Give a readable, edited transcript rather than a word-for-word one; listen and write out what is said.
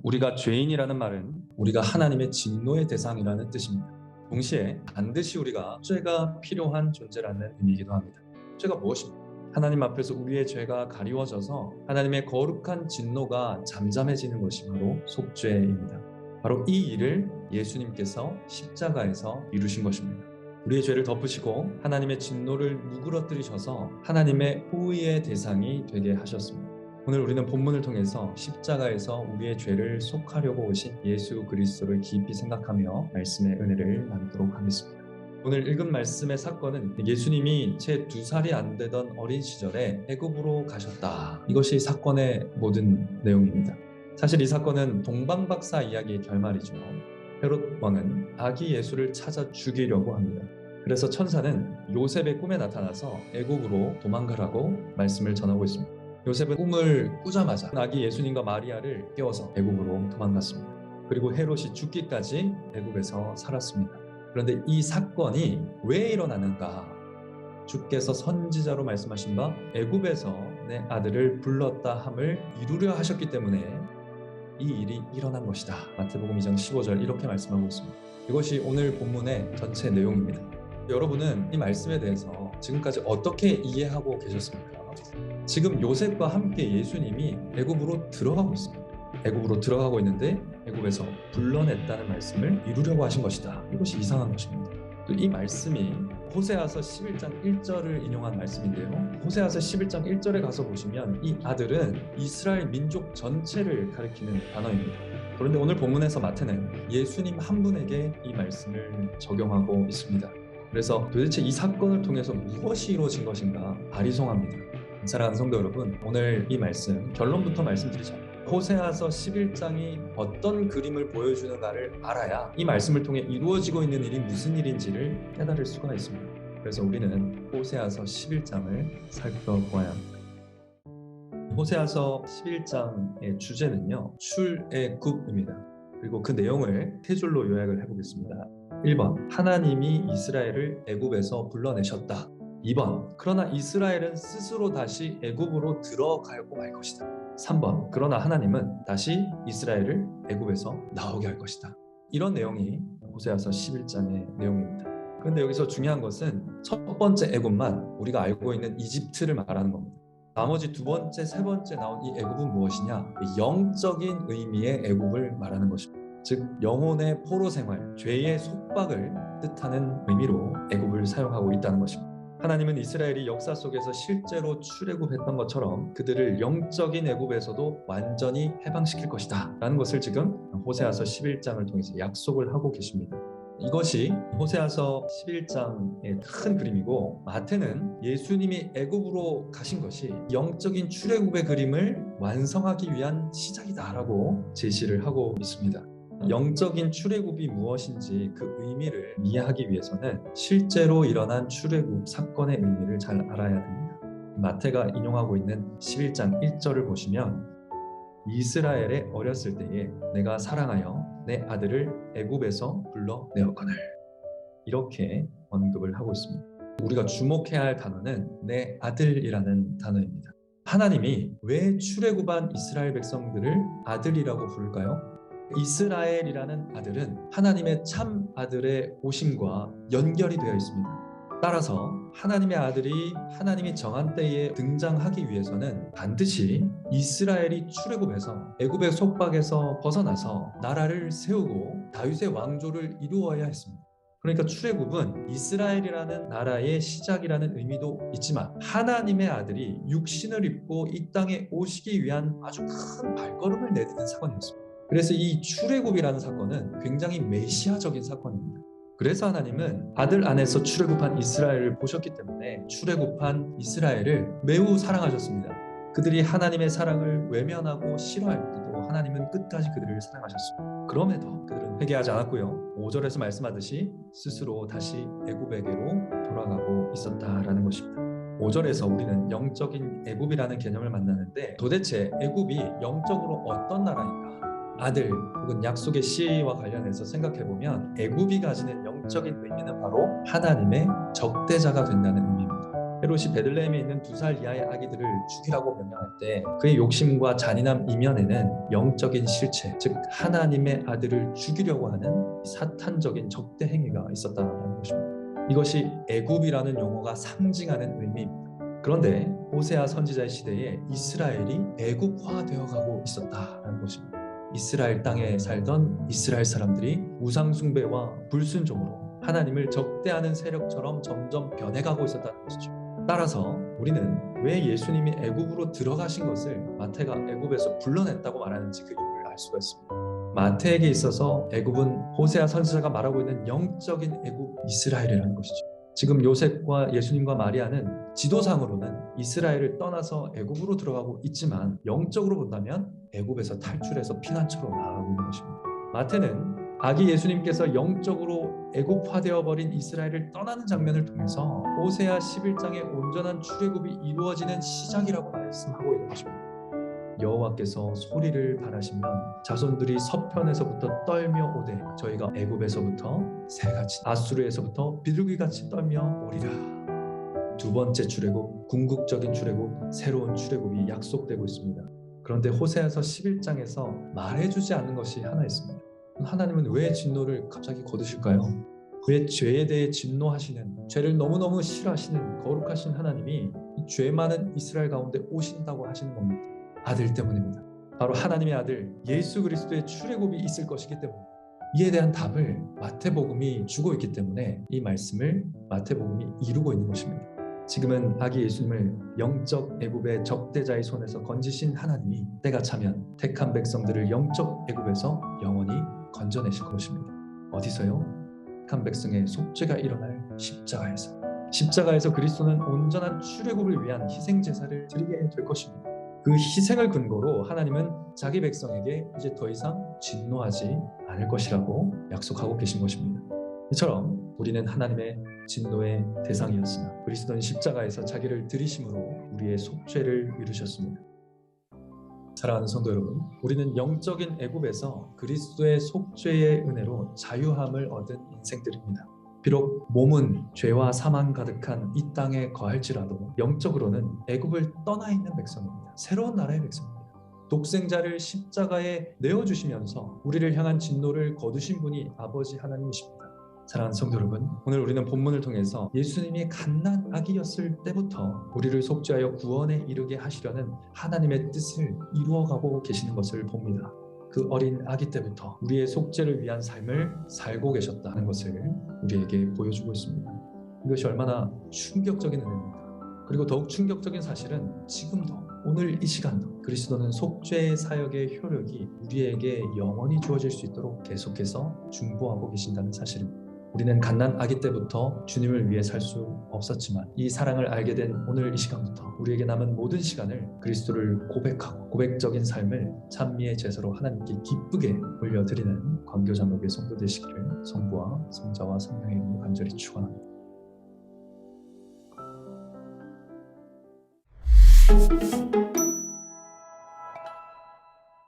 우리가 죄인이라는 말은 우리가 하나님의 진노의 대상이라는 뜻입니다. 동시에 반드시 우리가 죄가 필요한 존재라는 의미이기도 합니다. 죄가 무엇입니까? 하나님 앞에서 우리의 죄가 가리워져서 하나님의 거룩한 진노가 잠잠해지는 것이 바로 속죄입니다. 바로 이 일을 예수님께서 십자가에서 이루신 것입니다. 우리의 죄를 덮으시고 하나님의 진노를 누그러뜨리셔서 하나님의 호의의 대상이 되게 하셨습니다. 오늘 우리는 본문을 통해서 십자가에서 우리의 죄를 속하려고 오신 예수 그리스도를 깊이 생각하며 말씀의 은혜를 나누도록 하겠습니다. 오늘 읽은 말씀의 사건은 예수님이 채 2살이 안 되던 어린 시절에 애굽으로 가셨다. 이것이 사건의 모든 내용입니다. 사실 이 사건은 동방박사 이야기의 결말이죠. 헤롯 왕은 아기 예수를 찾아 죽이려고 합니다. 그래서 천사는 요셉의 꿈에 나타나서 애굽으로 도망가라고 말씀을 전하고 있습니다. 요셉은 꿈을 꾸자마자 아기 예수님과 마리아를 깨워서 애굽으로 도망갔습니다. 그리고 헤롯이 죽기까지 애굽에서 살았습니다. 그런데 이 사건이 왜 일어나는가? 주께서 선지자로 말씀하신 바 애굽에서 내 아들을 불렀다 함을 이루려 하셨기 때문에 이 일이 일어난 것이다. 마태복음 2장 15절 이렇게 말씀하고 있습니다. 이것이 오늘 본문의 전체 내용입니다. 여러분은 이 말씀에 대해서 지금까지 어떻게 이해하고 계셨습니까? 지금 요셉과 함께 예수님이 애굽으로 들어가고 있습니다. 애굽으로 들어가고 있는데 애굽에서 불러냈다는 말씀을 이루려고 하신 것이다. 이것이 이상한 것입니다. 또 이 말씀이 호세아서 11장 1절을 인용한 말씀인데요. 호세아서 11장 1절에 가서 보시면 이 아들은 이스라엘 민족 전체를 가리키는 단어입니다. 그런데 오늘 본문에서 마태는 예수님 한 분에게 이 말씀을 적용하고 있습니다. 그래서 도대체 이 사건을 통해서 무엇이 이루어진 것인가 아리송합니다. 사랑하는 성도 여러분, 오늘 이 말씀 결론부터 말씀드리자면 호세아서 11장이 어떤 그림을 보여주는가를 알아야 이 말씀을 통해 이루어지고 있는 일이 무슨 일인지를 깨달을 수가 있습니다. 그래서 우리는 호세아서 11장을 살펴보아야 합니다. 호세아서 11장의 주제는요, 출애굽입니다. 그리고 그 내용을 세 줄로 요약을 해보겠습니다. 1번, 하나님이 이스라엘을 애굽에서 불러내셨다. 2번, 그러나 이스라엘은 스스로 다시 애굽으로 들어가고 말 것이다. 3번, 그러나 하나님은 다시 이스라엘을 애굽에서 나오게 할 것이다. 이런 내용이 호세아서 11장의 내용입니다. 그런데 여기서 중요한 것은 첫 번째 애굽만 우리가 알고 있는 이집트를 말하는 겁니다. 나머지 두 번째, 세 번째 나온 이 애굽은 무엇이냐? 영적인 의미의 애굽을 말하는 것입니다. 즉 영혼의 포로 생활, 죄의 속박을 뜻하는 의미로 애굽을 사용하고 있다는 것입니다. 하나님은 이스라엘이 역사 속에서 실제로 출애굽했던 것처럼 그들을 영적인 애굽에서도 완전히 해방시킬 것이다 라는 것을 지금 호세아서 11장을 통해서 약속을 하고 계십니다. 이것이 호세아서 11장의 큰 그림이고, 마태는 예수님이 애굽으로 가신 것이 영적인 출애굽의 그림을 완성하기 위한 시작이다라고 제시를 하고 있습니다. 영적인 출애굽이 무엇인지 그 의미를 이해하기 위해서는 실제로 일어난 출애굽 사건의 의미를 잘 알아야 됩니다. 마태가 인용하고 있는 11장 1절을 보시면 이스라엘의 어렸을 때에 내가 사랑하여 내 아들을 애굽에서 불러내었거늘, 이렇게 언급을 하고 있습니다. 우리가 주목해야 할 단어는 내 아들이라는 단어입니다. 하나님이 왜 출애굽한 이스라엘 백성들을 아들이라고 부를까요? 이스라엘이라는 아들은 하나님의 참 아들의 오심과 연결이 되어 있습니다. 따라서 하나님의 아들이 하나님이 정한 때에 등장하기 위해서는 반드시 이스라엘이 출애굽해서 애굽의 속박에서 벗어나서 나라를 세우고 다윗의 왕조를 이루어야 했습니다. 그러니까 출애굽은 이스라엘이라는 나라의 시작이라는 의미도 있지만 하나님의 아들이 육신을 입고 이 땅에 오시기 위한 아주 큰 발걸음을 내딛는 사건이었습니다. 그래서 이 출애굽이라는 사건은 굉장히 메시아적인 사건입니다. 그래서 하나님은 아들 안에서 출애굽한 이스라엘을 보셨기 때문에 출애굽한 이스라엘을 매우 사랑하셨습니다. 그들이 하나님의 사랑을 외면하고 싫어할 때도 하나님은 끝까지 그들을 사랑하셨습니다. 그럼에도 그들은 회개하지 않았고요, 5절에서 말씀하듯이 스스로 다시 애굽에게로 돌아가고 있었다라는 것입니다. 5절에서 우리는 영적인 애굽이라는 개념을 만나는데, 도대체 애굽이 영적으로 어떤 나라인가? 아들 혹은 약속의 씨와 관련해서 생각해보면 애굽이 가지는 영적인 의미는 바로 하나님의 적대자가 된다는 의미입니다. 헤롯이 베들레헴에 있는 2살 이하의 아기들을 죽이라고 명령할 때 그의 욕심과 잔인함 이면에는 영적인 실체, 즉 하나님의 아들을 죽이려고 하는 사탄적인 적대 행위가 있었다는 것입니다. 이것이 애굽이라는 용어가 상징하는 의미입니다. 그런데 호세아 선지자의 시대에 이스라엘이 애굽화되어 가고 있었다는 것입니다. 이스라엘 땅에 살던 이스라엘 사람들이 우상 숭배와 불순종으로 하나님을 적대하는 세력처럼 점점 변해가고 있었다는 것이죠. 따라서 우리는 왜 예수님이 애굽으로 들어가신 것을 마태가 애굽에서 불러냈다고 말하는지 그 이유를 알 수가 있습니다. 마태에게 있어서 애굽은 호세아 선지자가 말하고 있는 영적인 애굽 이스라엘이라는 것이죠. 지금 요셉과 예수님과 마리아는 지도상으로는 이스라엘을 떠나서 애굽으로 들어가고 있지만 영적으로 본다면 애굽에서 탈출해서 피난처로 나아가고 있는 것입니다. 마태는 아기 예수님께서 영적으로 애굽화되어 버린 이스라엘을 떠나는 장면을 통해서 호세아 11장의 온전한 출애굽이 이루어지는 시작이라고 말씀하고 있는 것입니다. 여호와께서 소리를 바라시면 자손들이 서편에서부터 떨며 오되 저희가 애굽에서부터 새같이 아수르에서부터 비둘기같이 떨며 오리라. 두 번째 출애굽, 궁극적인 출애굽, 새로운 출애굽이 약속되고 있습니다. 그런데 호세아서 11장에서 말해주지 않는 것이 하나 있습니다. 하나님은 왜 진노를 갑자기 거두실까요? 왜 죄에 대해 진노하시는, 죄를 너무너무 싫어하시는 거룩하신 하나님이 이 죄 많은 이스라엘 가운데 오신다고 하시는 겁니다. 아들 때문입니다. 바로 하나님의 아들 예수 그리스도의 출애굽이 있을 것이기 때문입니다. 이에 대한 답을 마태복음이 주고 있기 때문에 이 말씀을 마태복음이 이루고 있는 것입니다. 지금은 아기 예수님을 영적 애굽의 적대자의 손에서 건지신 하나님이 때가 차면 택한 백성들을 영적 애굽에서 영원히 건져내실 것입니다. 어디서요? 택한 백성의 속죄가 일어날 십자가에서 그리스도는 온전한 출애굽을 위한 희생 제사를 드리게 될 것입니다. 그 희생을 근거로 하나님은 자기 백성에게 이제 더 이상 진노하지 않을 것이라고 약속하고 계신 것입니다. 이처럼 우리는 하나님의 진노의 대상이었으나 그리스도는 십자가에서 자기를 들이심으로 우리의 속죄를 이루셨습니다. 사랑하는 성도 여러분, 우리는 영적인 애굽에서 그리스도의 속죄의 은혜로 자유함을 얻은 인생들입니다. 비록 몸은 죄와 사망 가득한 이 땅에 거할지라도 영적으로는 애굽을 떠나 있는 백성입니다. 새로운 나라의 백성입니다. 독생자를 십자가에 내어주시면서 우리를 향한 진노를 거두신 분이 아버지 하나님이십니다. 사랑하는 성도 여러분, 오늘 우리는 본문을 통해서 예수님이 갓난 아기였을 때부터 우리를 속죄하여 구원에 이르게 하시려는 하나님의 뜻을 이루어가고 계시는 것을 봅니다. 그 어린 아기 때부터 우리의 속죄를 위한 삶을 살고 계셨다는 것을 우리에게 보여주고 있습니다. 이것이 얼마나 충격적인 은혜입니까? 그리고 더욱 충격적인 사실은 지금도 오늘 이 시간도 그리스도는 속죄의 사역의 효력이 우리에게 영원히 주어질 수 있도록 계속해서 중보하고 계신다는 사실입니다. 우리는 갓난 아기 때부터 주님을 위해 살 수 없었지만 이 사랑을 알게 된 오늘 이 시간부터 우리에게 남은 모든 시간을 그리스도를 고백하고 고백적인 삶을 찬미의 제사로 하나님께 기쁘게 올려드리는 광교장로교의 성도 되시기를 성부와 성자와 성령의 이름으로 간절히 축원합니다.